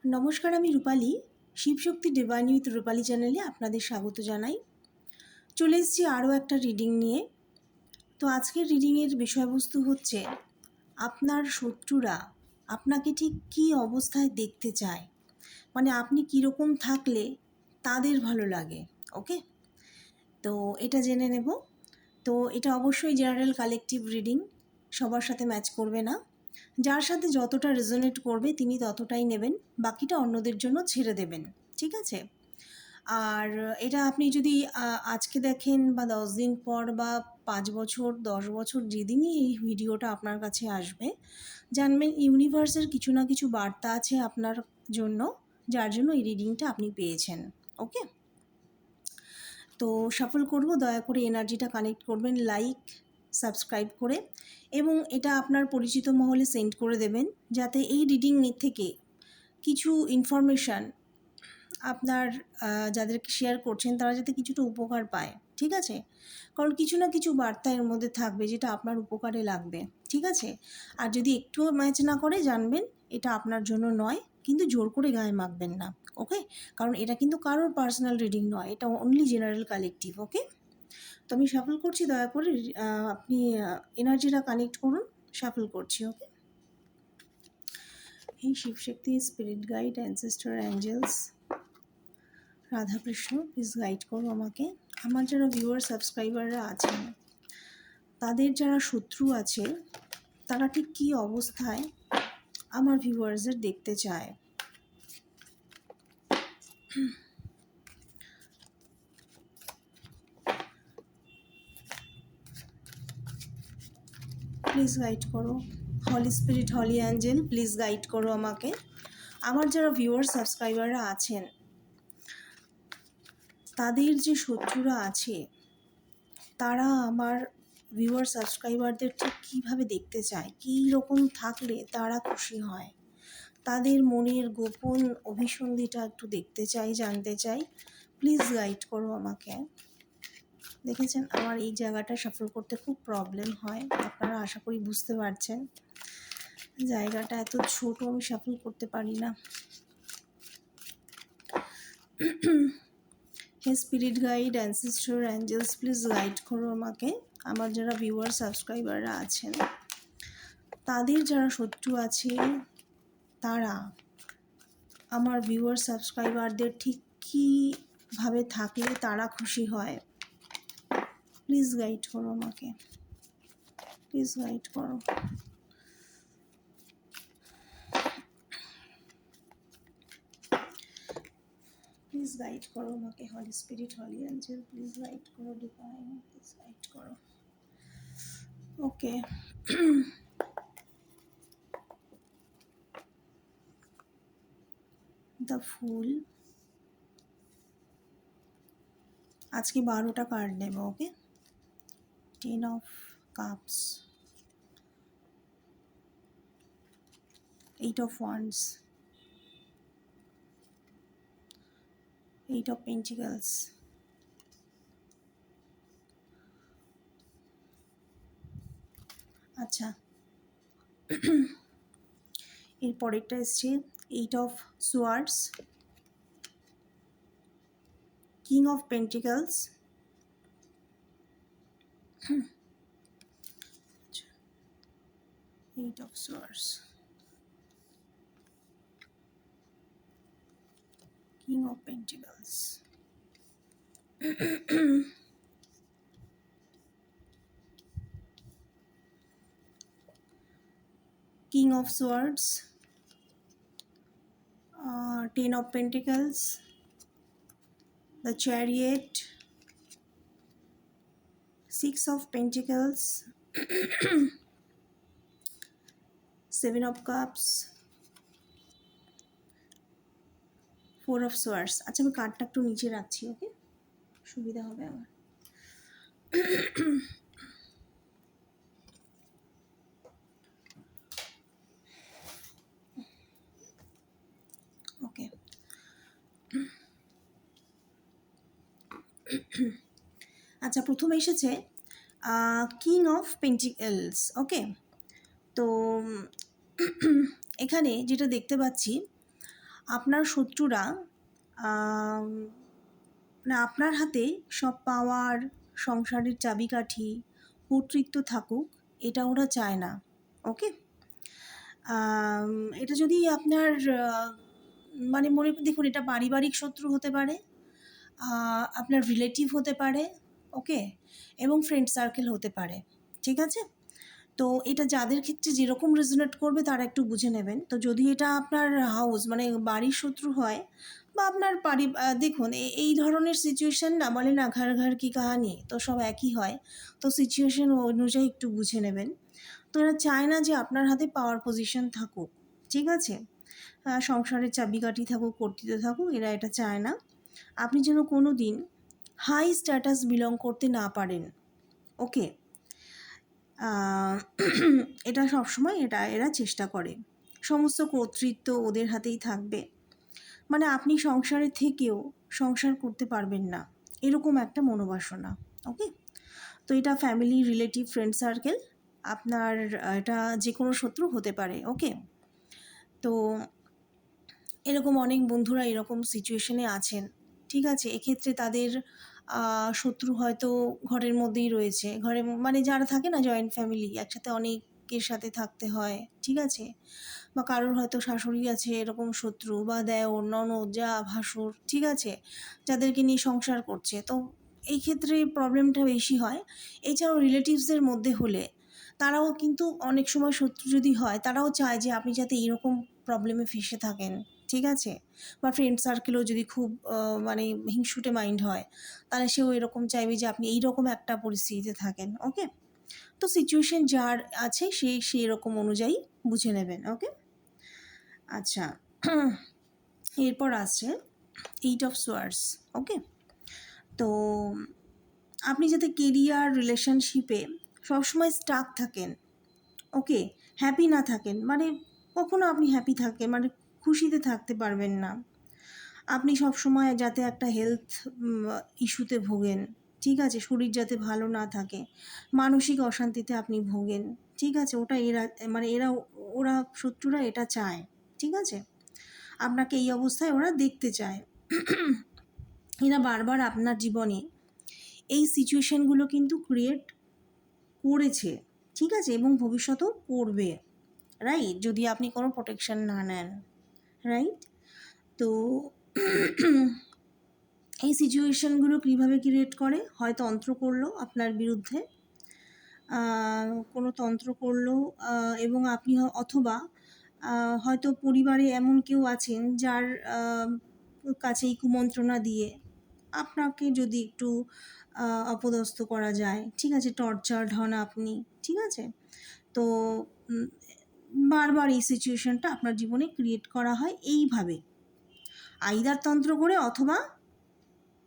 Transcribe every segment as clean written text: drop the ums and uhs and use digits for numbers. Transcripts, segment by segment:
নমস্কার, আমি রূপালী। Shivshakti divine with রূপালী চ্যানেলে আপনাদের স্বাগত জানাই। চলে এসেছি আরও একটা রিডিং নিয়ে। তো আজকের রিডিংয়ের বিষয়বস্তু হচ্ছে আপনার শত্রুরা আপনাকে ঠিক কী অবস্থায় দেখতে চায়, মানে আপনি কীরকম থাকলে তাদের ভালো লাগে। ওকে, তো এটা জেনে নেব। তো এটা অবশ্যই জেনারেল কালেকটিভ রিডিং, সবার সাথে ম্যাচ করবে না। যার সাথে যতটা রেজোনেট করবে তিনি ততটাই নেবেন, বাকিটা অন্যদের জন্য ছেড়ে দেবেন। ঠিক আছে? আর এটা আপনি যদি আজকে দেখেন বা 10 দিন পর বা 5 বছর 10 বছর যেদিনই এই ভিডিওটা আপনার কাছে আসবে, জানবেন ইউনিভার্সের কিছু না কিছু বার্তা আছে আপনার জন্য, যার জন্য এই রিডিংটা আপনি পেয়েছেন। ওকে, তো সফল করব, দয়া করে এনার্জিটা কানেক্ট করবেন লাইক সাবস্ক্রাইব করে, এবং এটা আপনার পরিচিত মহলে সেন্ড করে দেবেন, যাতে এই রিডিং থেকে কিছু ইনফরমেশান আপনার যাদেরকে শেয়ার করছেন তারা যাতে কিছুটা উপকার পায়। ঠিক আছে? কারণ কিছু না কিছু বার্তা এর মধ্যে থাকবে যেটা আপনার উপকারে লাগবে। ঠিক আছে? আর যদি একটুও ম্যাচ না করে, জানবেন এটা আপনার জন্য নয়, কিন্তু জোর করে গায়ে মাখবেন না। ওকে, কারণ এটা কিন্তু কারোর পার্সোনাল রিডিং নয়, এটা অনলি জেনারেল কালেকটিভ। ওকে, তো আমি শাফল করছি, দয়া করে আপনি এনার্জিটা কানেক্ট করুন। শাফল করছি। ওকে, এই Shivshakti, spirit guide, ancestor, angels, Radhakrishna, please guide করো আমাকে। আমার যারা ভিউয়ার সাবস্ক্রাইবাররা আছেন, তাদের যারা শত্রু আছে, তারা ঠিক কী অবস্থায় আমার ভিউয়ার্সদের দেখতে চায়। প্লিজ গাইড করো। Holy spirit, holy angel, please guide করো আমাকে। আমার যারা ভিউয়ার সাবস্ক্রাইবাররা আছেন, তাদের যে শত্রুরা আছে, তারা আমার ভিউয়ার সাবস্ক্রাইবারদের ঠিক কীভাবে দেখতে চায়, কী রকম থাকলে তারা খুশি হয়, তাদের মনের গোপন অভিসন্ধিটা একটু দেখতে চাই, জানতে চাই। প্লিজ গাইড করো আমাকে। দেখেছেন, আমার এই জায়গাটা সফল করতে খুব প্রবলেম হয়, আপনারা আশা করি বুঝতে পারছেন। জায়গাটা এত ছোট, আমি সফল করতে পারি না। Hey spirit guide, ancestor, angels, please guide করো আমাকে। আমার যারা ভিউয়ার সাবস্ক্রাইবাররা আছেন, তাদের যারা শত্রু আছে, তারা আমার ভিউয়ার সাবস্ক্রাইবারদের ঠিক কীভাবে থাকলে তারা খুশি হয়। প্লিজ গাইড করো আমাকে, প্লিজ গাইড করো। প্লিজ গাইড করো আমাকে। Holy spirit, holy angel, please guide করো। ডিভাইন, প্লিজ গাইড করো। Okay, the fool. আজকে 12টা কার্ড নেব। Okay, 10 of cups, 8 of wands, 8 of pentacles, আচ্ছা এর পরেরটা এসছে 8 of swords, king of pentacles, 8 of swords, king of pentacles, king of swords, 10 of pentacles, the chariot, 6 of pentacles, 7 of cups, 4 of swords। আচ্ছা, আমি কার্ডটা একটু নিচে রাখছি। ওকে, সুবিধা হবে আমার। ওকে, আচ্ছা প্রথমে এসেছে কিং অফ পেন্টিকেলস। ওকে, তো এখানে যেটা দেখতে পাচ্ছি, আপনার শত্রুরা মানে আপনার হাতে সব পাওয়ার, সংসারের চাবিকাঠি, কর্তৃত্ব থাকুক, এটা ওরা চায় না। ওকে, এটা যদি আপনার মানে মনে দেখুন, এটা পারিবারিক শত্রু হতে পারে, আপনার রিলেটিভ হতে পারে, ওকে, এবং ফ্রেন্ড সার্কেল হতে পারে। ঠিক আছে, তো এটা যাদের ক্ষেত্রে যেরকম রেজোনেট করবে তারা একটু বুঝে নেবেন। তো যদি এটা আপনার হাউস মানে বাড়ির শত্রু হয় বা আপনার দেখুন এই ধরনের সিচুয়েশান না, বলে না ঘর ঘর কি কাহানি, তো সব একই হয়। তো সিচুয়েশান অনুযায়ী একটু বুঝে নেবেন। তো এরা চায় না যে আপনার হাতে পাওয়ার পজিশন থাকুক। ঠিক আছে, সংসারের চাবিকাঠি থাকুক, কর্তৃত্ব থাকুক, এরা এটা চায় না। আপনি যেন কোনো দিন হাই স্ট্যাটাস বিলং করতে না পারেন। ওকে, এটা সবসময় এরা চেষ্টা করে। সমস্ত কর্তৃত্ব ওদের হাতেই থাকবে, মানে আপনি সংসারে থেকেও সংসার করতে পারবেন না, এরকম একটা মনোবাসনা। ওকে, তো এটা ফ্যামিলি, রিলেটিভ, ফ্রেন্ড সার্কেল, আপনার এটা যে কোনো শত্রু হতে পারে। ওকে, তো এরকম অনেক বন্ধুরা এরকম সিচুয়েশনে আছেন। ঠিক আছে, এক্ষেত্রে তাদের শত্রু হয়তো ঘরের মধ্যেই রয়েছে, ঘরে মানে যারা থাকে না জয়েন্ট ফ্যামিলি, একসাথে অনেকের সাথে থাকতে হয়। ঠিক আছে, বা কারোর হয়তো শাশুড়ি আছে এরকম শত্রু, বা দেওর, ননদ, যা, ভাসুর, ঠিক আছে, যাদেরকে নিয়ে সংসার করছে, তো এই ক্ষেত্রে প্রবলেমটা বেশি হয়। এছাড়াও রিলেটিভসদের মধ্যে হলে তারাও কিন্তু অনেক সময় শত্রু যদি হয়, তারাও চায় যে আপনি যাতে এইরকম প্রবলেমে ফেঁসে থাকেন। ঠিক আছে, বা ফ্রেন্ড সার্কেলেও যদি খুব মানে হিংসুটে মাইন্ড হয়, তাহলে সেও এরকম চাইবে যে আপনি এইরকম একটা পরিস্থিতিতে থাকেন। ওকে, তো সিচুয়েশন যার আছে সেই রকম অনুযায়ী বুঝে নেবেন। ওকে, আচ্ছা, এরপর আসছে 8 অফ সোয়ার্ডস। ওকে, তো আপনি যাতে কেরিয়ার, রিলেশনশিপে সবসময় স্টাক থাকেন, ওকে, হ্যাপি না থাকেন, মানে কখনো আপনি হ্যাপি থাকেন মানে খুশিতে থাকতে পারবেন না। আপনি সবসময় যাতে একটা হেলথ ইস্যুতে ভোগেন। ঠিক আছে, শরীর যাতে ভালো না থাকে, মানসিক অশান্তিতে আপনি ভোগেন। ঠিক আছে, ওটা মানে ওরা শত্রুরা এটা চায়। ঠিক আছে, আপনাকে এই অবস্থায় ওরা দেখতে চায়। এরা বারবার আপনার জীবনে এই সিচুয়েশানগুলো কিন্তু ক্রিয়েট করেছে। ঠিক আছে, এবং ভবিষ্যতেও করবে, রাইট, যদি আপনি কোনো প্রোটেকশন না নেন। রাইট, তো এই সিচুয়েশানগুলো কীভাবে ক্রিয়েট করে, হয়তো তন্ত্র করলো আপনার বিরুদ্ধে, কোনো তন্ত্র করলো, এবং আপনি অথবা হয়তো পরিবারে এমন কেউ আছেন যার কাছে এই কুমন্ত্রণা দিয়ে আপনাকে যদি একটু অপদস্থ করা যায়। ঠিক আছে, টর্চার্ড হন আপনি। ঠিক আছে, তো বারবার এই সিচুয়েশানটা আপনার জীবনে ক্রিয়েট করা হয় এইভাবে, আইদার তন্ত্র করে, অথবা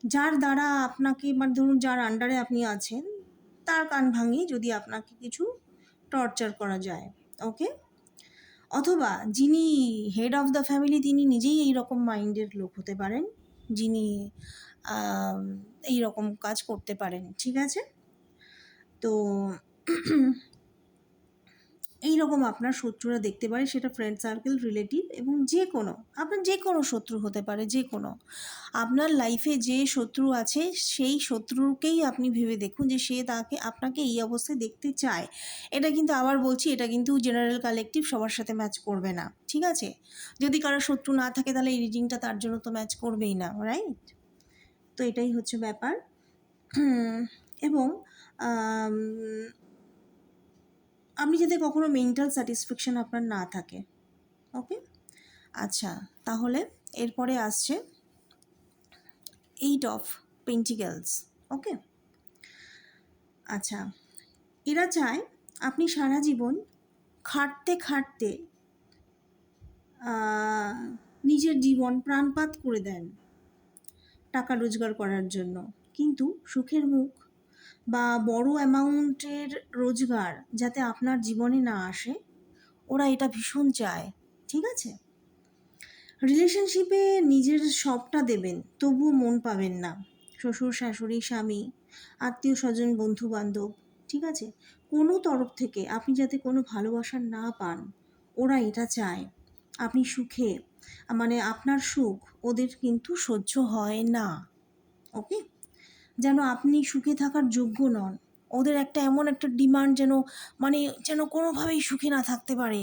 যার দ্বারা আপনাকে, মানে ধরুন যার আন্ডারে আপনি আছেন তার কান ভাঙিয়ে যদি আপনাকে কিছু টর্চার করা যায়। ওকে, অথবা যিনি হেড অফ দ্য ফ্যামিলি তিনি নিজেই এই রকম মাইন্ডের লোক হতে পারেন, যিনি এই রকম কাজ করতে পারেন। ঠিক আছে, তো এই রকম আপনার শত্রুরা দেখতে পারে, সেটা ফ্রেন্ড সার্কেল, রিলেটিভ, এবং যে কোনো আপনার যে কোনো শত্রু হতে পারে। যে কোনো আপনার লাইফে যে শত্রু আছে সেই শত্রুকেই আপনি ভেবে দেখুন যে সে আপনাকে এই অবস্থায় দেখতে চায়। এটা কিন্তু আবার বলছি, এটা কিন্তু জেনারেল কালেকটিভ সবার সাথে ম্যাচ করবে না। ঠিক আছে, যদি কারো শত্রু না থাকে তাহলে এই রিডিংটা তার জন্য তো ম্যাচ করবেই না, রাইট। তো এটাই হচ্ছে ব্যাপার। এবং আপনি যাতে কখনো মেন্টাল স্যাটিসফ্যাকশন আপনার না থাকে। ওকে, আচ্ছা, তাহলে এরপরে আসছে 8 অফ পেন্টিকেলস। ওকে, আচ্ছা, এরা চায় আপনি সারা জীবন খাটতে খাটতে নিজের জীবন প্রাণপাত করে দেন টাকা রোজগার করার জন্য, কিন্তু সুখের মুখ বা বড় অ্যামাউন্টের রোজগার যাতে আপনার জীবনে না আসে, ওরা এটা ভীষণ চায়। ঠিক আছে, রিলেশনশিপে নিজের সবটা দেবেন তবুও মন পাবেন না, শ্বশুর, শাশুড়ি, স্বামী, আত্মীয় স্বজন, বন্ধু বান্ধব, ঠিক আছে, কোনো তরফ থেকে আপনি যাতে কোনো ভালোবাসা না পান, ওরা এটা চায়। আপনি সুখে, মানে আপনার সুখ ওদের কিন্তু সহ্য হয় না। ওকে, যেন আপনি সুখে থাকার যোগ্য নন। ওদের একটা এমন একটা ডিমান্ড যেন, মানে যেন কোনোভাবেই সুখে না থাকতে পারে,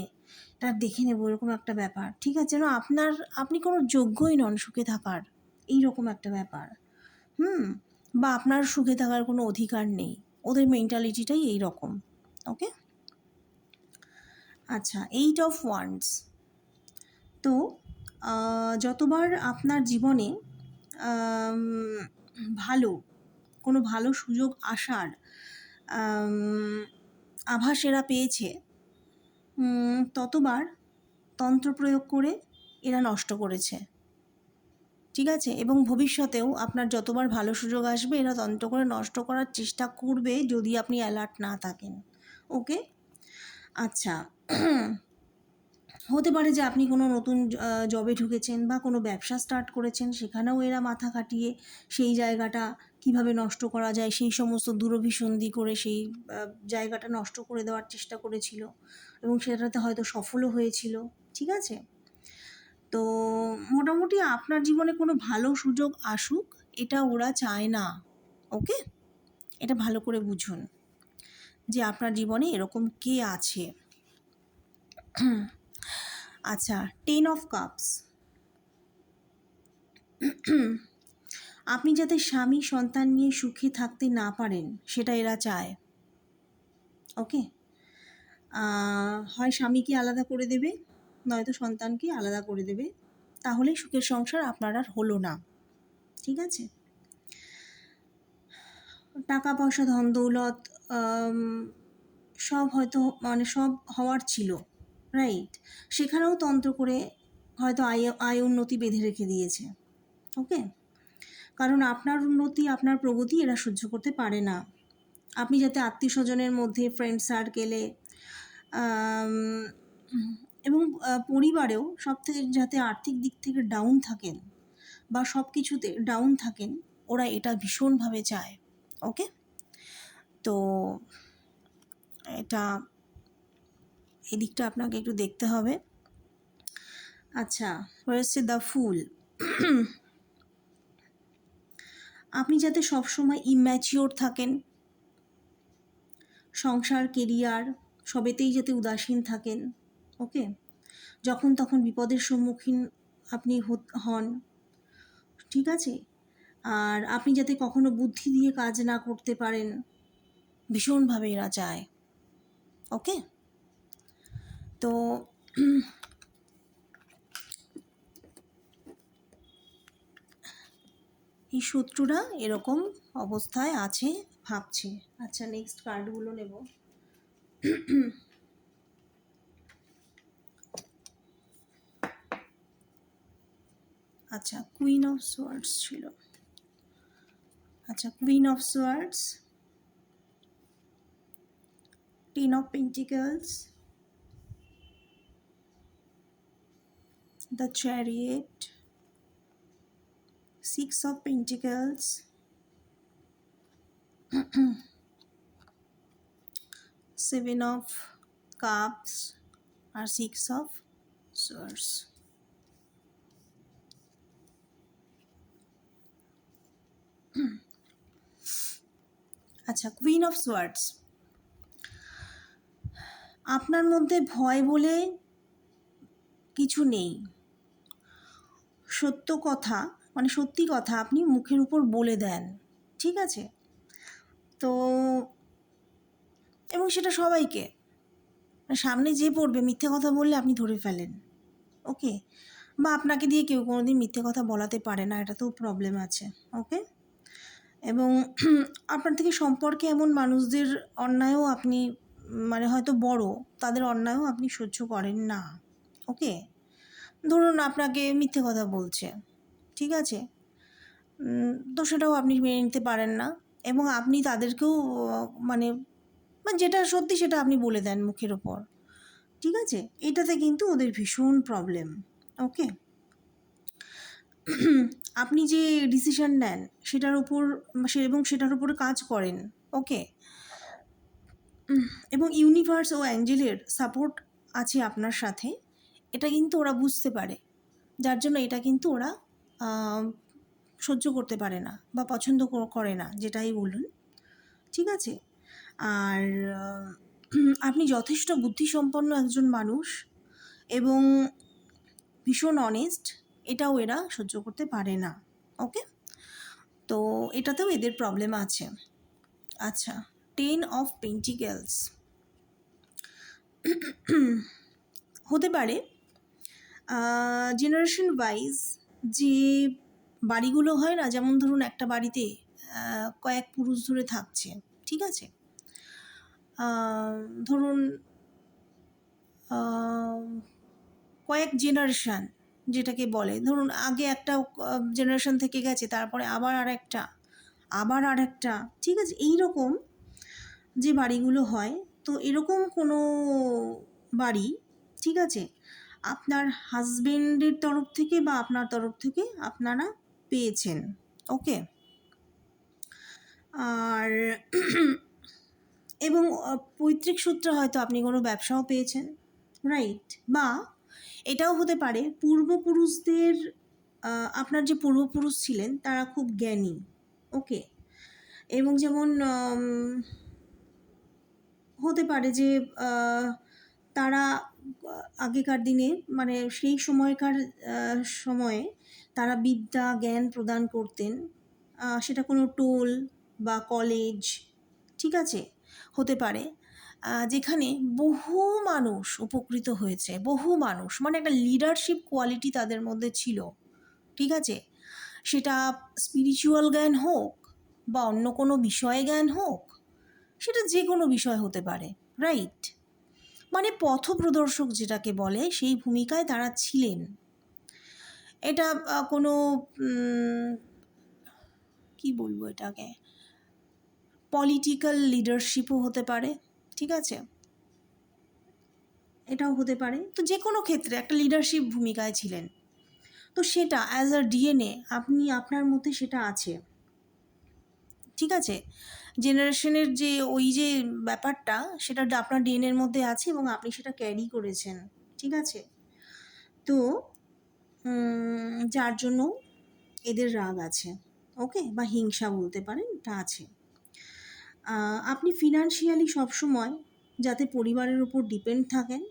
এটা দেখে নেবো, এরকম একটা ব্যাপার। ঠিক আছে, যেন আপনি কোনো যোগ্যই নন সুখে থাকার, এইরকম একটা ব্যাপার। বা আপনার সুখে থাকার কোনো অধিকার নেই। ওদের মেন্টালিটিটাই এই রকম। ওকে, আচ্ছা, 8 of Wands। তো যতবার আপনার জীবনে আম, ভালো সুযোগ আসার আভাস এরা পেয়েছে, ততবার তন্ত্র প্রয়োগ করে এরা নষ্ট করেছে। ঠিক আছে, এবং ভবিষ্যতেও আপনার যতবার ভালো সুযোগ আসবে এরা তন্ত্র করে নষ্ট করার চেষ্টা করবে যদি আপনি অ্যালার্ট না থাকেন। ওকে, আচ্ছা, হতে পারে যে আপনি কোনো নতুন জবে ঢুকেছেন বা কোনো ব্যবসা স্টার্ট করেছেন, সেখানেও এরা মাথা খাটিয়ে সেই জায়গাটা কিভাবে নষ্ট করা যায় সেই সমস্ত দূরভিসন্ধি করে সেই জায়গাটা নষ্ট করে দেওয়ার চেষ্টা করেছিল, এবং সেটাতে হয়তো সফলও হয়েছিল। ঠিক আছে, তো মোটামুটি আপনার জীবনে কোনো ভালো সুযোগ আসুক এটা ওরা চায় না। ওকে, এটা ভালো করে বুঝুন যে আপনার জীবনে এরকম কে আছে। আচ্ছা, 10 of Cups। আপনি যাতে স্বামী সন্তান নিয়ে সুখে থাকতে না পারেন সেটা এরা চায়। ওকে, হয় স্বামীকে আলাদা করে দেবে, নয়তো সন্তানকে আলাদা করে দেবে, তাহলে সুখের সংসার আপনার আর হলো না। ঠিক আছে, টাকা পয়সা ধন দৌলত সব হয়তো, মানে সব হওয়ার ছিল, রাইট, সেখানেও তন্ত্র করে হয়তো আয় উন্নতি বেঁধে রেখে দিয়েছে। ওকে, কারণ আপনার উন্নতি আপনার প্রগতি এরা সহ্য করতে পারে না। আপনি যাতে আত্মীয় স্বজনের মধ্যে, ফ্রেন্ড সার্কেলে এবং পরিবারেও সব থেকে যাতে আর্থিক দিক থেকে ডাউন থাকেন বা সব কিছুতে ডাউন থাকেন, ওরা এটা ভীষণভাবে চায়। ওকে, তো এটা এদিকটা আপনাকে একটু দেখতে হবে। আচ্ছা, হচ্ছে দ্য ফুল। আপনি যাতে সবসময় ইম্যাচিওর থাকেন, সংসার কেরিয়ার সবেতেই যাতে উদাসীন থাকেন। ওকে, যখন তখন বিপদের সম্মুখীন আপনি হন। ঠিক আছে, আর আপনি যাতে কখনো বুদ্ধি দিয়ে কাজ না করতে পারেন, ভীষণভাবে এরা চায়। ওকে, তো এই শত্রুরা এরকম অবস্থায় আছে ভাবছে। আচ্ছা, নেক্সট কার্ডগুলো নেব। আচ্ছা, কুইন অফ সোয়ার্ডস ছিল। আচ্ছা, queen of swords, 10 of Pentacles, the Chariot, 6 of Pentacles, 7 of Cups আর 6 of Swords। আচ্ছা, কুইন অফ সোয়ার্ডস, আপনার মধ্যে ভয় বলে কিছু নেই। সত্য কথা, মানে সত্যি কথা আপনি মুখের উপর বলে দেন। ঠিক আছে, তো এবং সেটা সবাইকে, সামনে যে পড়বে মিথ্যে কথা বললে আপনি ধরে ফেলেন। ওকে, বা আপনাকে দিয়ে কেউ কোনো দিন মিথ্যে কথা বলাতে পারে না, এটা তো প্রবলেম আছে। ওকে, এবং আপনার থেকে সম্পর্কে এমন মানুষদের অন্যায়ও আপনি, মানে হয়তো বড়, তাদের অন্যায়ও আপনি সহ্য করেন না। ওকে, ধরুন আপনাকে মিথ্যে কথা বলছে, ঠিক আছে, তো সেটাও আপনি মেনে নিতে পারেন না, এবং আপনি তাদেরকেও মানে যেটা সত্যি সেটা আপনি বলে দেন মুখের ওপর। ঠিক আছে, এটাতে কিন্তু ওদের ভীষণ প্রবলেম। ওকে, আপনি যে ডিসিশন নেন সেটার উপর এবং সেটার উপরে কাজ করেন। ওকে, এবং ইউনিভার্স ও অ্যাঞ্জেলের সাপোর্ট আছে আপনার সাথে, এটা কিন্তু ওরা বুঝতে পারে, যার জন্য এটা কিন্তু ওরা সহ্য করতে পারে না বা পছন্দ করে না, যেটাই বলুন, ঠিক আছে। আর আপনি যথেষ্ট বুদ্ধিসম্পন্ন একজন মানুষ এবং ভীষণ অনেস্ট, এটাও এরা সহ্য করতে পারে না। ওকে, তো এটাতেও এদের প্রবলেম আছে। আচ্ছা, 10 অফ পেন্টিকেলস হতে পারে জেনারেশন ওয়াইজ যে বাড়িগুলো হয় না, যেমন ধরুন একটা বাড়িতে কয়েক পুরুষ ধরে থাকছে, ঠিক আছে। ধরুন কয়েক জেনারেশান যেটাকে বলে, ধরুন আগে একটা জেনারেশন থেকে গেছে, তারপরে আবার আরেকটা, ঠিক আছে। এই রকম যে বাড়িগুলো হয়, তো এরকম কোনো বাড়ি, ঠিক আছে, আপনার হাজবেন্ডের তরফ থেকে বা আপনার তরফ থেকে আপনারা পেয়েছেন। ওকে, আর এবং পৈতৃক সূত্রে হয়তো আপনি কোনো ব্যবসাও পেয়েছেন, রাইট। বা এটাও হতে পারে পূর্বপুরুষদের, আপনার যে পূর্বপুরুষ ছিলেন তারা খুব জ্ঞানী। ওকে, এবং যেমন হতে পারে যে তারা আগেকার দিনে, মানে সেই সময়কার সময়ে তারা বিদ্যা জ্ঞান প্রদান করতেন, সেটা কোনো টোল বা কলেজ, ঠিক আছে, হতে পারে, যেখানে বহু মানুষ উপকৃত হয়েছে, বহু মানুষ, মানে একটা লিডারশিপ কোয়ালিটি তাদের মধ্যে ছিল, ঠিক আছে। সেটা স্পিরিচুয়াল জ্ঞান হোক বা অন্য কোনো বিষয়ে জ্ঞান হোক, সেটা যে কোনো বিষয় হতে পারে, রাইট। মানে পথপ্রদর্শক যেটাকে বলে, সেই ভূমিকায় তারা ছিলেন। এটা কোনো কি বলবো এটাকে, পলিটিক্যাল লিডারশিপও হতে পারে, ঠিক আছে, এটাও হতে পারে। তো যে কোনো ক্ষেত্রে একটা লিডারশিপ ভূমিকায় ছিলেন, তো সেটা অ্যাজ আ ডিএনএ আপনার মধ্যে সেটা আছে, ঠিক আছে। জেনারেশনের যে ওই যে ব্যাপারটা, সেটা আপনার ডিএনএর মধ্যে আছে এবং আপনি সেটা ক্যারি করেছেন, ঠিক আছে। তো যার জন্য এদের রাগ আছে, ওকে, বা হিংসা বলতে পারেন, এটা আছে। আপনি ফিনান্সিয়ালি সবসময় যাতে পরিবারের উপর ডিপেন্ড থাকেন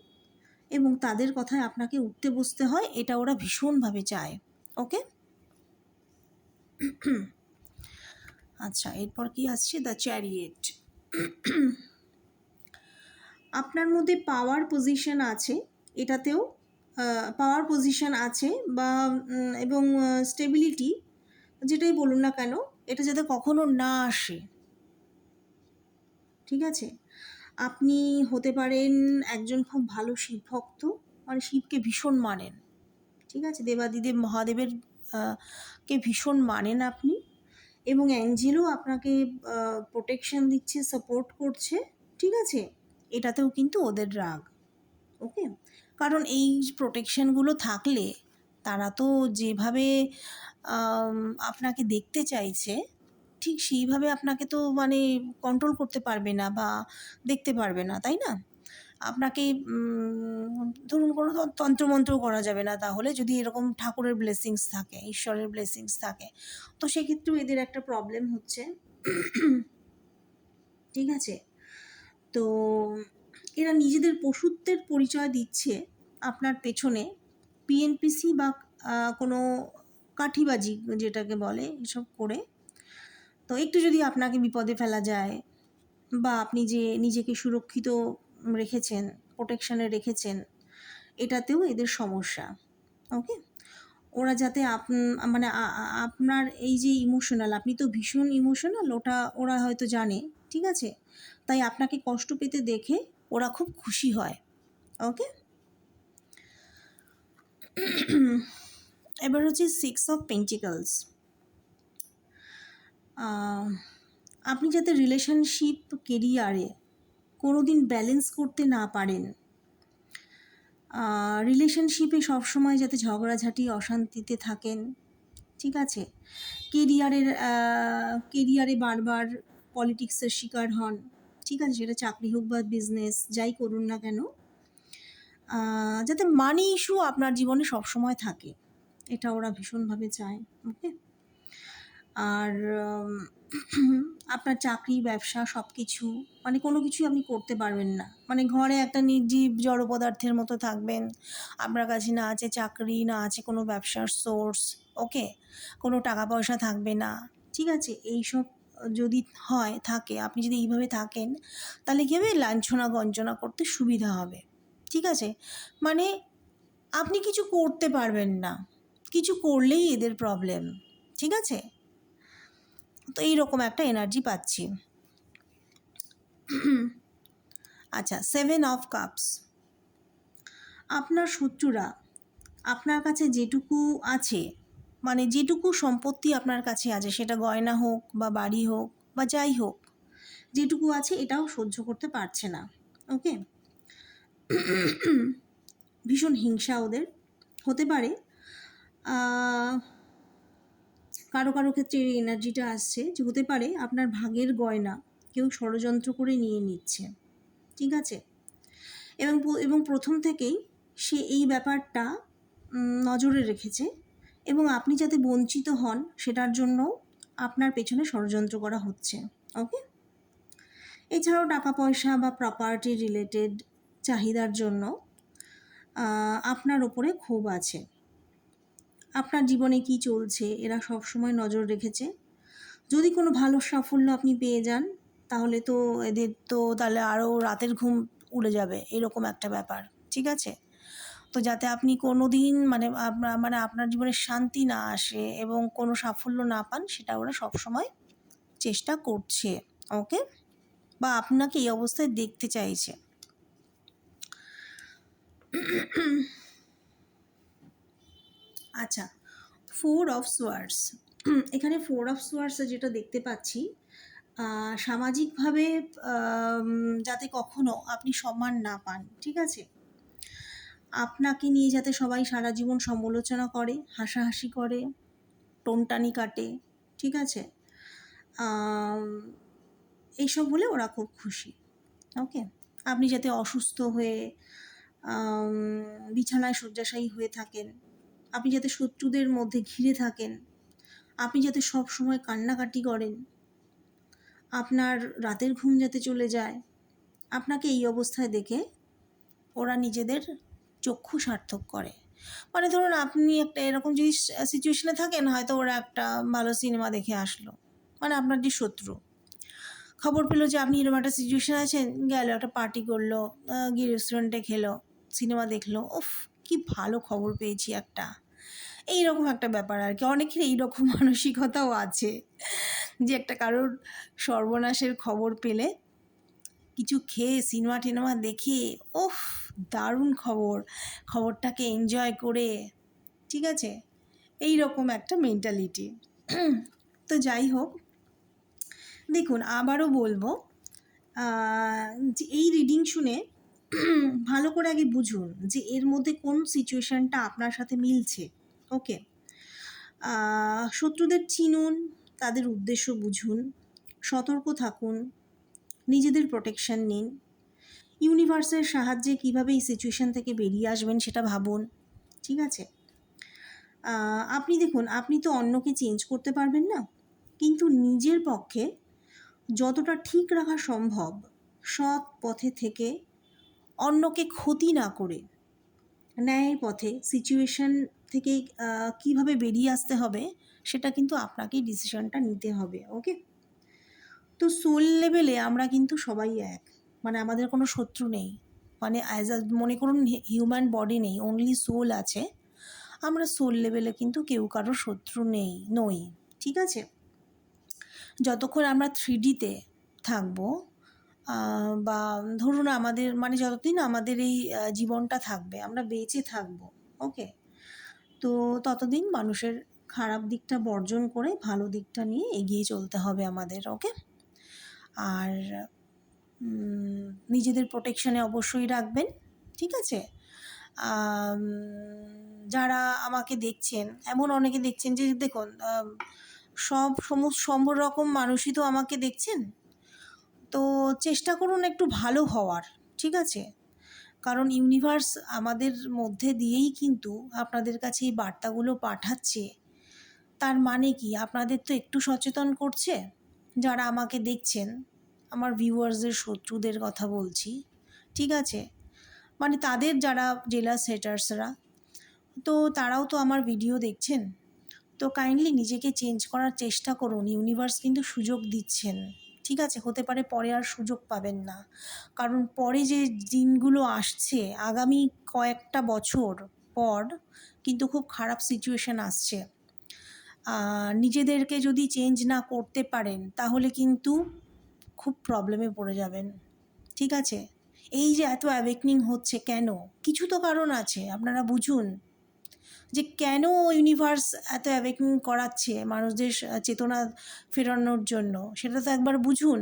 এবং তাদের কথায় আপনাকে উঠতে বসতে হয়, এটা ওরা ভীষণভাবে চায়। ওকে, আচ্ছা, এরপর কি আসছে, দ্য চ্যারিয়েট। আপনার মধ্যে পাওয়ার পজিশন আছে, এটাতেও পাওয়ার পজিশন আছে বা এবং স্টেবিলিটি, যেটাই বলুন না কেন, এটা যাতে কখনো না আসে, ঠিক আছে। আপনি হতে পারেন একজন খুব ভালো শিবভক্ত, মানে শিবকে ভীষণ মানেন, ঠিক আছে, দেবাদিদেব মহাদেবের কে ভীষণ মানেন আপনি, এবং অ্যাঞ্জেলও আপনাকে প্রোটেকশন দিচ্ছে, সাপোর্ট করছে, ঠিক আছে। এটাতেও কিন্তু ওদের রাগ। ওকে, কারণ এই প্রোটেকশনগুলো থাকলে তারা তো যেভাবে আপনাকে দেখতে চাইছে, ঠিক সেইভাবে আপনাকে তো মানে কন্ট্রোল করতে পারবে না বা দেখতে পারবে না, তাই না। আপনাকে ধরুন কোনো তন্ত্রমন্ত্র করা যাবে না তাহলে, যদি এরকম ঠাকুরের ব্লেসিংস থাকে, ঈশ্বরের ব্লেসিংস থাকে, তো সেক্ষেত্রেও এদের একটা প্রবলেম হচ্ছে, ঠিক আছে। তো এরা নিজেদের পশুত্বের পরিচয় দিচ্ছে আপনার পেছনে পিএনপিসি বা কোনো কাঠিবাজি যেটাকে বলে, এসব করে। তো একটু যদি আপনাকে বিপদে ফেলা যায় বা আপনি যে নিজেকে সুরক্ষিত রেখেছেন, প্রোটেকশানে রেখেছেন, এটাতেও এদের সমস্যা। ওকে, ওরা যাতে মানে আপনার এই যে ইমোশনাল, আপনি তো ভীষণ ইমোশনাল, ওরা হয়তো জানে, ঠিক আছে। তাই আপনাকে কষ্ট পেতে দেখে ওরা খুব খুশি হয়। ওকে, এবার হচ্ছে 6 অফ পেন্টিকলস। আপনি যাতে রিলেশনশিপ কেরিয়ারে কোনো দিন ব্যালেন্স করতে না পারেন, রিলেশনশিপে সবসময় যাতে ঝগড়াঝাটি অশান্তিতে থাকেন, ঠিক আছে। কেরিয়ারে বারবার পলিটিক্সের শিকার হন, ঠিক আছে, সেটা চাকরি হোক বা বিজনেস, যাই করুন না কেন। যাতে মানি ইস্যু আপনার জীবনে সবসময় থাকে, এটা ওরা ভীষণভাবে চায়। ওকে। আর আপনার চাকরি, ব্যবসা সব কিছু মানে কোনো কিছুই আপনি করতে পারবেন না, মানে ঘরে একটা নির্জীব জড় পদার্থের মতো থাকবেন। আপনার কাছে না আছে চাকরি, না আছে কোনো ব্যবসার সোর্স। ওকে। কোনো টাকা পয়সা থাকবে না। ঠিক আছে, এইসব যদি থাকে, আপনি যদি এইভাবে থাকেন, তাহলে কী হবে, লাঞ্ছনা গঞ্জনা করতে সুবিধা হবে। ঠিক আছে, মানে আপনি কিছু করতে পারবেন না, কিছু করলেই এদের প্রবলেম। ঠিক আছে, তো এইরকম একটা এনার্জি পাচ্ছি। আচ্ছা, 7 অফ কাপস। আপনার শত্রুরা আপনার কাছে যেটুকু আছে, মানে যেটুকু সম্পত্তি আপনার কাছে আছে, সেটা গয়না হোক বা বাড়ি হোক বা যাই হোক, যেটুকু আছে এটাও সহ্য করতে পারছে না। ওকে। ভীষণ হিংসা ওদের হতে পারে। কারো কারো ক্ষেত্রে এই এনার্জিটা আসছে যে হতে পারে আপনার ভাগের গয়না কেউ ষড়যন্ত্র করে নিয়ে নিচ্ছে। ঠিক আছে, এবং প্রথম থেকেই সে এই ব্যাপারটা নজরে রেখেছে, এবং আপনি যাতে বঞ্চিত হন সেটার জন্য আপনার পেছনে ষড়যন্ত্র করা হচ্ছে। ওকে। এছাড়াও টাকা পয়সা বা প্রপার্টি রিলেটেড চাহিদার জন্য আপনার ওপরে ক্ষোভ আছে। আপনার জীবনে কি চলছে এরা সব সময় নজর রেখেছে। যদি কোনো ভালো সাফল্য আপনি পেয়ে যান, তাহলে তো এদের তো তাহলে আরও রাতের ঘুম উড়ে যাবে, এরকম একটা ব্যাপার। ঠিক আছে, তো যাতে আপনি কোনো দিন মানে আপনার জীবনে শান্তি না আসে এবং কোনো সাফল্য না পান, সেটা ওরা সবসময় চেষ্টা করছে। ওকে, বা আপনাকে এই অবস্থায় দেখতে চাইছে। আচ্ছা, 4 অফ সোয়ার্ডস। এখানে 4 অফ সোয়ার্ডসে যেটা দেখতে পাচ্ছি, সামাজিকভাবে যাতে কখনো আপনি সম্মান না পান। ঠিক আছে, আপনাকে নিয়ে যাতে সবাই সারা জীবন সমালোচনা করে, হাসাহাসি করে, টোনটানি কাটে। ঠিক আছে, এইসব হলে ওরা খুব খুশি। ওকে, আপনি যাতে অসুস্থ হয়ে বিছানায় শয্যাশায়ী হয়ে থাকেন, আপনি যাতে শত্রুদের মধ্যে ঘিরে থাকেন, আপনি যাতে সব সময় কান্নাকাটি করেন, আপনার রাতের ঘুম যাতে চলে যায়, আপনাকে এই অবস্থায় দেখে ওরা নিজেদের চক্ষু সার্থক করে। মানে ধরুন আপনি একটা এরকম যদি সিচুয়েশনে থাকেন, হয়তো ওরা একটা ভালো সিনেমা দেখে আসলো, মানে আপনার যে শত্রু খবর পেলো যে আপনি এরকম একটা সিচুয়েশন আছেন, গেল একটা পার্টি করলো, গিয়ে রেস্টুরেন্টে খেলো, সিনেমা দেখলো, উফ কি ভালো খবর পেয়েছি একটা, এইরকম একটা ব্যাপার আর কি। অনেকের এইরকম মানসিকতাও আছে যে একটা কারোর সর্বনাশের খবর পেলে কিছু খেয়ে সিনেমা টিনেমা দেখে, ওফ দারুণ খবরটাকে এনজয় করে। ঠিক আছে, এই রকম একটা মেন্টালিটি। তো যাই হোক, দেখুন আবারও বলবো, যে এই রিডিং শুনে ভালো করে আগে বুঝুন যে এর মধ্যে কোন সিচুয়েশানটা আপনার সাথে মিলছে। ওকে, শত্রুদের চিনুন, তাদের উদ্দেশ্য বুঝুন, সতর্ক থাকুন, নিজেদের প্রোটেকশন নিন, ইউনিভার্সের সাহায্যে কীভাবে এই সিচুয়েশান থেকে বেরিয়ে আসবেন সেটা ভাবুন। ঠিক আছে, আপনি দেখুন, আপনি তো অন্যকে চেঞ্জ করতে পারবেন না, কিন্তু নিজের পক্ষে যতটা ঠিক রাখা সম্ভব সৎ পথে থেকে অন্যকে ক্ষতি না করে ন্যায়ের পথে সিচুয়েশান থেকে কীভাবে বেরিয়ে আসতে হবে সেটা কিন্তু আপনাকেই ডিসিশনটা নিতে হবে। ওকে, তো সোল লেভেলে আমরা কিন্তু সবাই এক, মানে আমাদের কোনো শত্রু নেই, মানে মনে করুন হিউম্যান বডি নেই, অনলি সোল আছে। আমরা সোল লেভেলে কিন্তু কেউ কারোর শত্রু নই। ঠিক আছে, যতক্ষণ আমরা 3Dতে থাকবো, বা ধরুন আমাদের মানে যতদিন আমাদের এই জীবনটা থাকবে, আমরা বেঁচে থাকবো। ওকে, তো ততদিন মানুষের খারাপ দিকটা বর্জন করে ভালো দিকটা নিয়ে এগিয়ে চলতে হবে আমাদের। ওকে, আর নিজেদের প্রোটেকশানে অবশ্যই রাখবেন। ঠিক আছে, যারা আমাকে দেখছেন, এমন অনেকে দেখছেন যে দেখুন সব রকম মানুষই তো আমাকে দেখছেন, তো চেষ্টা করুন একটু ভালো হওয়ার। ঠিক আছে, কারণ ইউনিভার্স আমাদের মধ্যে দিয়েই কিন্তু আপনাদের কাছে এই বার্তাগুলো পাঠাচ্ছে। তার মানে কি, আপনাদের তো একটু সচেতন করছে। যারা আমাকে দেখছেন, আমার ভিউয়ার্সদের, শত্রুদের কথা বলছি, ঠিক আছে, মানে তাদের যারা জেলাস হেটার্সরা, তো তারাও তো আমার ভিডিও দেখছেন। তো কাইন্ডলি নিজেকে চেঞ্জ করার চেষ্টা করুন, ইউনিভার্স কিন্তু সুযোগ দিচ্ছেন। ঠিক আছে, হতে পারে পরে আর সুযোগ পাবেন না, কারণ পরে যে দিনগুলো আসছে, আগামী কয়েকটা বছর পর কিন্তু খুব খারাপ সিচুয়েশান আসছে। নিজেদেরকে যদি চেঞ্জ না করতে পারেন তাহলে কিন্তু খুব প্রবলেমে পড়ে যাবেন। ঠিক আছে, এই যে এত অ্যাওয়েকনিং হচ্ছে কেন, কিছু তো কারণ আছে, আপনারা বুঝুন যে কেন ইউনিভার্স এত অ্যাওয়েকনিং করাচ্ছে মানুষদের চেতনা ফেরানোর জন্য। সেটা তো একবার বুঝুন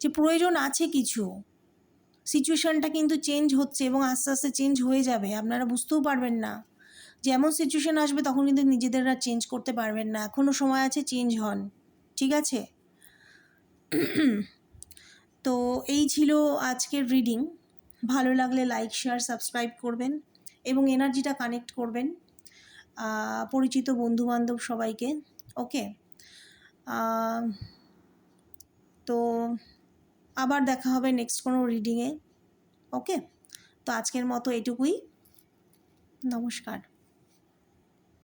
যে প্রয়োজন আছে কিছু। সিচুয়েশানটা কিন্তু চেঞ্জ হচ্ছে এবং আস্তে আস্তে চেঞ্জ হয়ে যাবে, আপনারা বুঝতেও পারবেন না। যেমন সিচুয়েশান আসবে তখন কিন্তু নিজেদের আর চেঞ্জ করতে পারবেন না, এখনও সময় আছে, চেঞ্জ হন। ঠিক আছে, তো এই ছিল আজকের রিডিং। ভালো লাগলে লাইক, শেয়ার, সাবস্ক্রাইব করবেন এবং এনার্জিটা কানেক্ট করবেন পরিচিত বন্ধুবান্ধব সবাইকে। ওকে, তো আবার দেখা হবে নেক্সট কোনো রিডিংয়ে। ওকে, তো আজকের মতো এটুকুই। নমস্কার।